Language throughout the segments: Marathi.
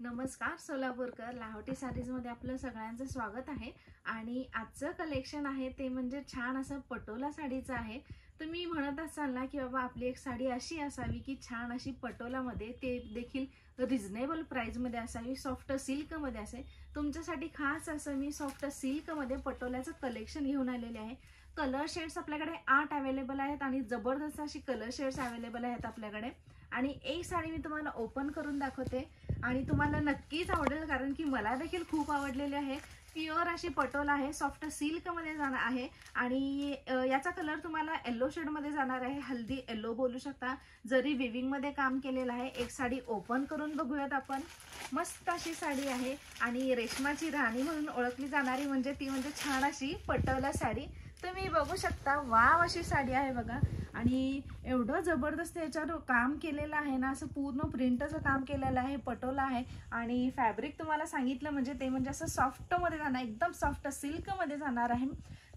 नमस्कार सोलापूरकर लाहोटी साडीजमध्ये आपलं सगळ्यांचं स्वागत आहे। आणि आजचं कलेक्शन आहे ते म्हणजे छान असं पटोला साडीचं आहे। तुम्ही म्हणत असाल ना की बाबा आपली एक साडी अशी असावी की छान अशी पटोलामध्ये, ते देखील रिजनेबल प्राइस मध्ये असावी, सॉफ्ट सिल्क मध्ये असेल। तुमच्यासाठी खास असं मी सॉफ्ट सिल्क मध्ये पटोल्याचं कलेक्शन घेऊन आलेले आहे। कलर शेड्स आपल्याकडे 8 अवेलेबल आहेत आणि जबरदस्त अशी कलर शेड्स अवेलेबल आहेत आपल्याकडे। आणि एक साडी मी तुम्हाला ओपन करून दाखवते आणि तुम्हाला नक्कीच आवडेल, कारण की मला देखील खूप आवडलेली आहे। प्युअर अशी पटोला आहे, सॉफ्ट सिल्क मध्ये जाणार आहे आणि याचा कलर तुम्हाला येलो शेड मध्ये जाणार आहे, हल्दी येलो बोलू शकता। जरी विविंग मध्ये काम केलेलं आहे। एक साडी ओपन करून बघूयात आपण। मस्त अशी साडी आहे आणि रेशमाची राणी म्हणून ओळखली जाणारी म्हणजे ती म्हणजे छान अशी पटोला साडी तुम्ही बघू शकता। वाव अशी साडी आहे बघा आणि एवढं जबरदस्त याच्यावर काम केलेलं आहे ना, असं पूर्ण प्रिंटचं काम केलेलं आहे, पटोला आहे आणि फॅब्रिक तुम्हाला सांगितलं म्हणजे ते म्हणजे असं सॉफ्ट मध्ये जाणार, एकदम सॉफ्ट सिल्क मध्ये जाणार आहे।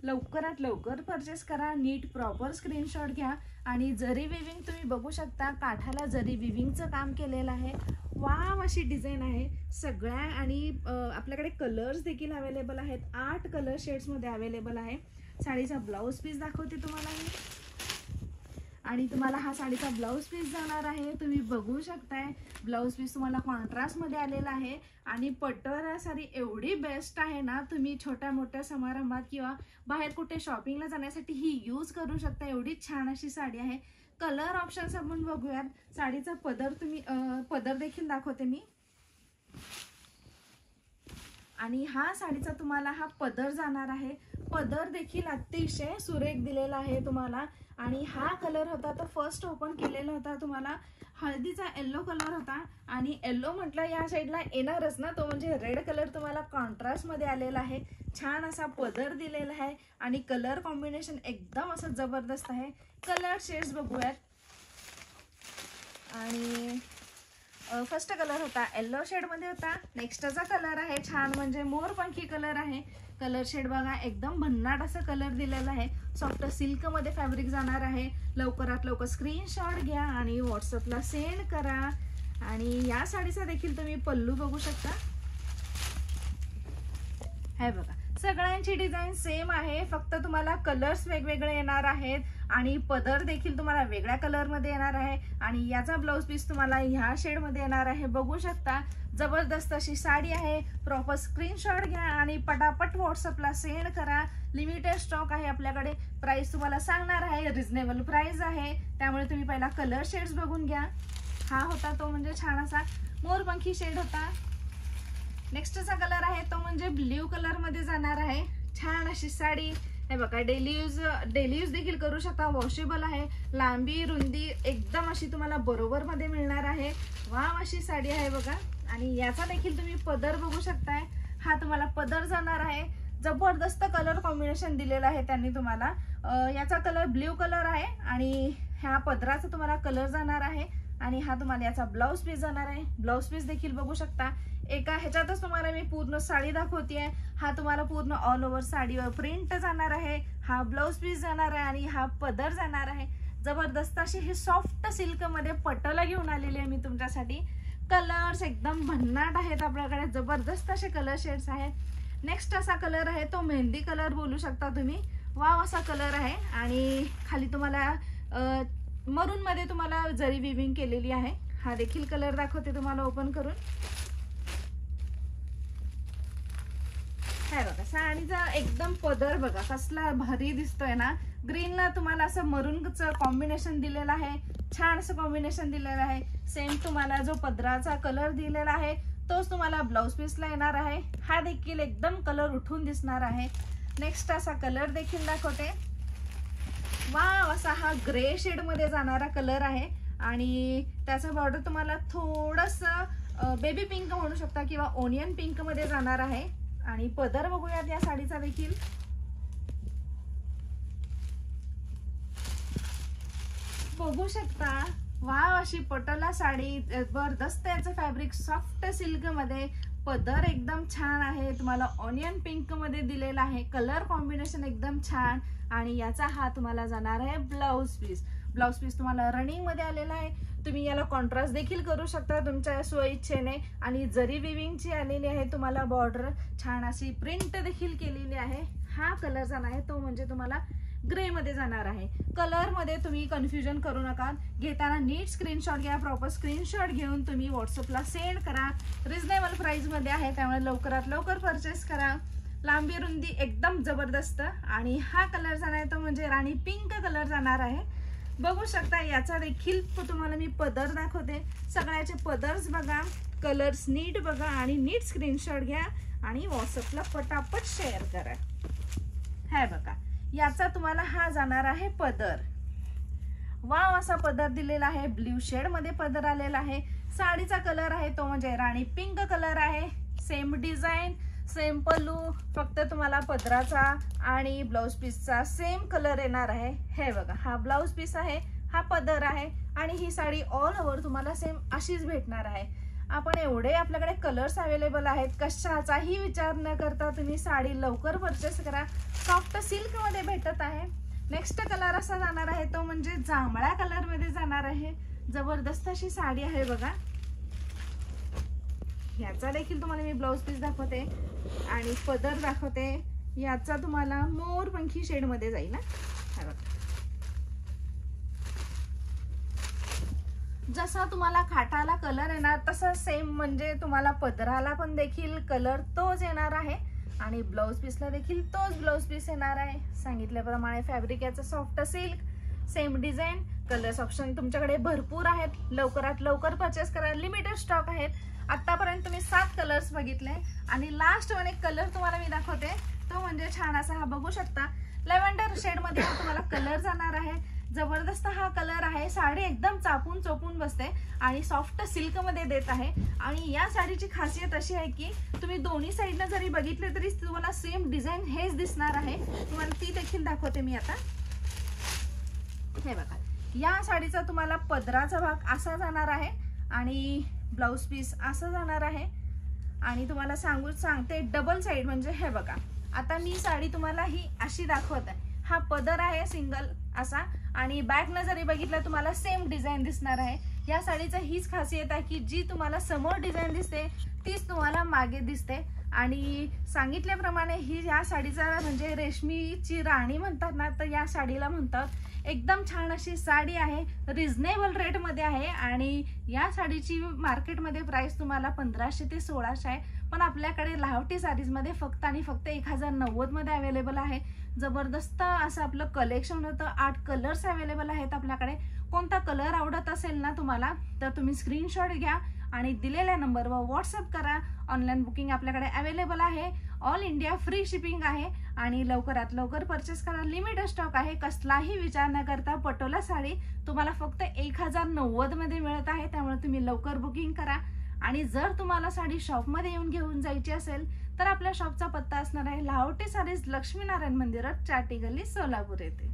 लवकरात लवकर परचेस करा, नीट प्रॉपर स्क्रीनशॉट घ्या। आणि जरी विविंग तुम्ही बघू शकता, काठाला जरी विविंगचं काम केलेलं आहे। वाव अशी डिझाईन आहे सगळ्या आणि आपल्याकडे कलर्स देखील अवेलेबल आहेत, 8 कलर शेड्स मध्ये अवेलेबल आहे। साडीचा ब्लाउज पीस दाखवते तुम्हाला मी आणि तुम्हाला हा साडीचा ब्लाउज पीस जाणार आहे। तुम्ही बघू शकताय ब्लाउज पीस तुम्हाला कॉन्ट्रास्ट मध्ये आलेला आहे आणि पटोला साडी एवढी बेस्ट आहे ना, तुम्ही छोट्या मोठ्या समारंभात किंवा बाहेर कुठे शॉपिंगला जाण्यासाठी ही यूज करू शकता। एवढी छान अशी साडी आहे। कलर ऑप्शन्स आपण बघूयात। साडीचा पदर पदर देखील दाखवते मी आणि हा साडीचा तुम्हाला हा पदर जाणार आहे। पदर देखील अतिशय सुरेख दिलेला आहे तुम्हाला आणि हा कलर होता तो फर्स्ट ओपन केलेला होता, तुम्हाला हळदीचा येलो कलर होता आणि येलो म्हटलं या साईडला येणारच ना, तो म्हणजे रेड कलर तुम्हाला कॉन्ट्रास्ट मध्ये आलेला आहे। छान असा पदर दिलेला आहे आणि कलर कॉम्बिनेशन एकदम असं जबरदस्त आहे। कलर शेड्स बघूयात आणि फर्स्ट कलर होता येलो शेड मध्ये होता। नेक्स्टचा कलर आहे छान म्हणजे मोरपंखी कलर आहे। कलर शेड बघा एकदम भन्नाट असा कलर दिलेला आहे, सॉफ्ट सिल्क मध्ये फॅब्रिक जाणार आहे। लवकरात लवकर स्क्रीनशॉट घ्या आणि व्हॉट्सअपला सेंड करा। आणि या साडीचा देखील तुम्ही पल्लू बघू शकता, हे बघा सगळ्यांची डिझाईन सेम आहे, फक्त तुम्हाला कलर्स वेगवेगळे येणार आहेत आणि पदर देखील तुम्हाला वेगळ्या कलर मध्ये येणार आहे आणि याचा ब्लाउज पीस तुम्हाला ह्या शेड मध्ये येणार आहे। बघू शकता जबरदस्त अशी साडी आहे। प्रॉपर स्क्रीनशॉट घ्या आणि पटापट व्हॉट्सअपला सेंड करा। लिमिटेड स्टॉक आहे आपल्याकडे। प्राइस तुम्हाला सांगणार आहे, रिजनेबल प्राइस आहे, त्यामुळे तुम्ही पहिला कलर शेड्स बघून घ्या। हा होता तो म्हणजे छान असा मोरपंखी शेड होता। नेक्स्टचा कलर आहे तो म्हणजे ब्ल्यू कलर मध्ये जाणार आहे। छान अशी साडी हे बघा, डेली यूज देखील करू शकता, वॉशेबल आहे। लांबी रुंदी एकदम अशी तुम्हाला बरोबर मध्ये मिळणार आहे। वाव अशी साडी आहे बघा आणि याचा देखील तुम्ही पदर बघू शकताय। हा तुम्हाला पदर जाणार आहे। जबरदस्त कलर कॉम्बिनेशन दिलेला आहे त्यांनी तुम्हाला। याचा कलर ब्ल्यू कलर आहे आणि ह्या पदराचा तुम्हाला कलर जाणार आहे आणि हा तुम्हाला याचा ब्लाउज पीस जाणार आहे। ब्लाउज पीस देखील बघू शकता। एका ह्याच्यातच तुम्हाला मी पूर्ण साडी दाखवतेय। हा तुम्हाला पूर्ण ऑल ओव्हर साडीवर प्रिंट जाणार आहे, हा ब्लाउज पीस जाणार आहे आणि हा पदर जाणार आहे। जबरदस्त अशी हे सॉफ्ट सिल्क मध्ये पटोला घेऊन आलेली आहे मी तुमच्यासाठी। कलर्स एकदम भन्नाट आहेत आपल्याकडे, जबरदस्त असे कलर शेड्स आहेत। नेक्स्ट असा कलर आहे तो मेहंदी कलर बोलू शकता तुम्ही। वाव असा कलर आहे आणि खाली तुम्हाला मरून मध्ये तुम्हाला जरी विविंग केलेली आहे। हा देखील कलर दाखवते तुम्हाला ओपन करून। हे बघा साडीचा एकदम पदर बघा कसला भारी दिसतोय ना। ग्रीनला तुम्हाला असं मरूनचं कॉम्बिनेशन दिलेलं आहे, छान असं कॉम्बिनेशन दिलेलं आहे। सेम तुम्हाला जो पदराचा कलर दिलेला आहे तोच तुम्हाला ब्लाउज पीसला येणार आहे। हा देखील एकदम कलर उठून दिसणार आहे। नेक्स्ट असा कलर देखील दाखवते। वाव असा हा ग्रे शेड मध्ये जाणारा कलर आहे आणि त्याचा बॉर्डर तुम्हाला थोडस बेबी पिंक म्हणू शकता किंवा ओनियन पिंक मध्ये जाणार आहे। आणि पदर बघूयात या साडीचा देखील। बघू शकता वाव अशी पटोला साडी, जबरदस्त याचं फॅब्रिक सॉफ्ट सिल्क मध्ये, पदर एकदम छान आहे, तुम्हाला ऑनियन पिंक मध्ये दिलेला आहे। कलर कॉम्बिनेशन एकदम छान आणि याचा हा तुम्हाला जाणार आहे ब्लाउज पीस। ब्लाउज पीस तुम्हाला रनिंग मध्ये आलेला आहे। तुम्ही याला कॉन्ट्रास्ट देखील करू शकता तुमच्या स्वइच्छेने. आणि जरी विविंगची आलेली आहे, तुम्हाला बॉर्डर छान अशी प्रिंट देखील केलेली आहे. हा कलर जाणार आहे तो म्हणजे तुम्हाला ग्रे मध्ये जाणार आहे. कलर मध्ये तुम्ही कन्फ्युजन करू नका. घेताना नीट स्क्रीनशॉट घ्या. प्रॉपर स्क्रीनशॉट घेऊन तुम्ही व्हॉट्सअपला सेंड करा. रिजनेबल प्राइस मध्ये आहे, त्यामुळे लवकरात लवकर परचेस करा. लांबी रुंदी एकदम जबरदस्त. आणि हा कलर जाणार आहे तो म्हणजे राणी पिंक कलर जाणार आहे. बघू शकता याचा देखील तुम्हाला मी पदर दाखवते. सगळ्याचे पदर्स बघा, कलर्स नीट बघा आणि नीट स्क्रीनशॉट घ्या आणि व्हॉट्सअपला पटापट शेअर करा. हे बघा, याचा तुम्हाला हा जाणार आहे पदर. वाव असा पदर दिलेला आहे. ब्ल्यू शेड मध्ये पदर आलेला आहे. साडीचा कलर आहे तो म्हणजे राणी पिंक कलर आहे. सेम डिझाईन, सेम पल्लू, फक्त तुम्हाला पदराचा आणि ब्लाउज पीसचा सेम कलर येणार आहे. हे बघा, हा ब्लाउज पीस आहे, हा पदर आहे आणि ही साडी ऑल ओव्हर तुम्हाला सेम अशीच भेटणार आहे. आपण एवढे आपल्याकडे कलर्स अवेलेबल आहेत, कशाचाही विचार न करता तुम्ही साडी लवकर परचेस करा. सॉफ्ट सिल्क मध्ये भेटत आहे. नेक्स्ट कलर असा जाणार आहे तो म्हणजे जांभळ्या कलर मध्ये जाणार आहे. जबरदस्त अशी साडी आहे बघा. याचा देखील तुम्हाला मी ब्लाउज पीस दाखवते आणि पदर दाखवते. याचा तुम्हाला मोरपंखी शेड मध्ये जाईल ना. हा बघा, जसा तुम्हाला खाटाला कलर येणार तसा सेम म्हणजे तुम्हाला पदराला पण देखील कलर तोच येणार आहे आणि ब्लाउज पीसला देखील तोच ब्लाउज पीस येणार आहे. सांगितल्याप्रमाणे फॅब्रिक याचं soft silk, same design, colours option तुमच्याकडे भरपूर आहेत. लवकरात लवकर परचेस करा. लिमिटेड स्टॉक आहेत. आतापर्यंत तुम्ही 7 कलर्स बघितले आणि लास्ट वन एक कलर तुम्हाला मी दाखवते तो म्हणजे छान असा हा बघू शकता लॅव्हेंडर शेड मध्ये तुम्हाला कलर जाणार आहे. जबरदस्त हा कलर आहे. साडी एकदम चापून चोपून बसते आणि सॉफ्ट सिल्क मध्ये देत आहे. आणि या साडीची खासियत अशी आहे की तुम्ही दोन्ही साईडला जरी बघितले तरी तुम्हाला सेम डिझाईन हेच दिसणार आहे. तुम्हाला ती देखील दाखवते मी आता. हे बघा, या साडीचा तुम्हाला पदराचा भाग असा जाणार आहे आणि ब्लाउज पीस असं जाणार आहे. आणि तुम्हाला सांगते डबल साइड म्हणजे हे बघा, आता मी साडी तुम्हाला ही अशी दाखवत आहे. हा पदर आहे सिंगल असा आणि बॅक न जरी बघितलं तुम्हाला सेम डिझाईन दिसणार आहे. या साडीचं हीच खासियत आहे की जी तुम्हाला समोर डिझाईन दिसते तीच तुम्हाला मागे दिसते. आणि सांगितल्याप्रमाणे ही या साडीचा म्हणजे रेशमीची राणी म्हणतात ना, तर या साडीला म्हणतात. एकदम छान अशी साडी आहे. रिझनेबल रेट मध्ये आहे आणि या साडीची मार्केटमध्ये प्राइस तुम्हाला 1500 ते 1600 आहे. पण आपल्याकडे लाहोटी साडीज मध्ये फक्त आणि फक्त 1090 मध्ये अवेलेबल आहे. जबरदस्त असं आपलं कलेक्शन होतं. 8 कलर्स अवेलेबल आहेत आपल्याकडे. कोणता कलर आवडत असेल ना तुम्हाला तर तुम्ही स्क्रीनशॉट घ्या आणि दिलेल्या नंबरवर व्हॉट्सअप करा. ऑनलाईन बुकिंग आपल्याकडे अवेलेबल आहे. ऑल इंडिया फ्री शिपिंग आहे आणि लवकरात लवकर परचेस करा. लिमिटेड स्टॉक आहे. कसलाही विचार न करता पटोला साडी तुम्हाला फक्त 1090 मध्ये मिळत आहे. त्यामुळे तुम्ही लवकर बुकिंग करा. आणि जर तुम्हाला साडी शॉपमध्ये येऊन घेऊन जायची असेल तर आपल्या शॉपचा पत्ता असणार आहे लाहोटी साडीज, लक्ष्मीनारायण मंदिरात, चाटी गल्ली, सोलापूर येथे.